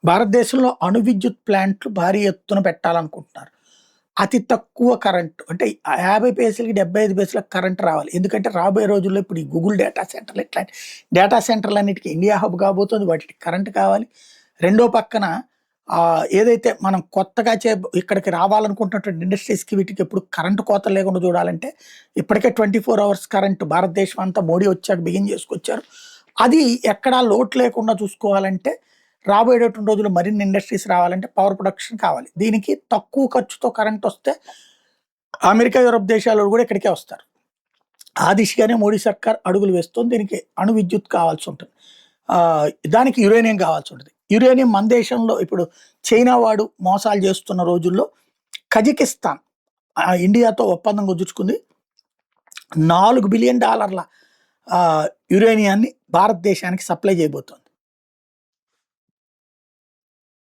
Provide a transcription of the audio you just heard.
భారతదేశంలో అణు విద్యుత్ ప్లాంట్లు భారీ ఎత్తున పెట్టాలనుకుంటున్నారు. అతి తక్కువ కరెంట్ అంటే 50 పైసలకి 75 పైసలకి కరెంట్ రావాలి. ఎందుకంటే రాబోయే రోజుల్లో ఇప్పుడు ఈ గూగుల్ డేటా సెంటర్‌లు ఇట్లాంటి డేటా సెంటర్‌లన్నిటికి ఇండియా హబ్ కాబోతుంది. వాటికి కరెంట్ కావాలి. రెండో పక్కన ఏదైతే మనం కొత్తగా ఇక్కడికి రావాలనుకుంటున్నటువంటి ఇండస్ట్రీస్‌కి వీటికి ఎప్పుడు కరెంట్ కోత లేకుండా చూడాలంటే ఇప్పటికే 24 అవర్స్ కరెంట్ భారతదేశం అంతా మోడీ వచ్చాక బిగిన్ చేసుకొచ్చారు. అది ఎక్కడా లోటు లేకుండా చూసుకోవాలంటే రాబోయేటటువంటి రోజుల్లో మరిన్ని ఇండస్ట్రీస్ రావాలంటే పవర్ ప్రొడక్షన్ కావాలి. దీనికి తక్కువ ఖర్చుతో కరెంట్ వస్తే అమెరికా, యూరప్ దేశాలు కూడా ఇక్కడికే వస్తారు. ఆ దిశగానే మోడీ సర్కార్ అడుగులు వేస్తుంది. దీనికి అణు విద్యుత్ కావాల్సి ఉంటుంది. దానికి యురేనియం కావాల్సి ఉంటుంది. యురేనియం మన దేశంలో ఇప్పుడు చైనా వాడు మోసాలు చేస్తున్న రోజుల్లో కజకిస్తాన్ ఇండియాతో ఒప్పందం కుదుర్చుకుంది. $4 బిలియన్ యురేనియాన్ని భారతదేశానికి సప్లై చేయబోతోంది.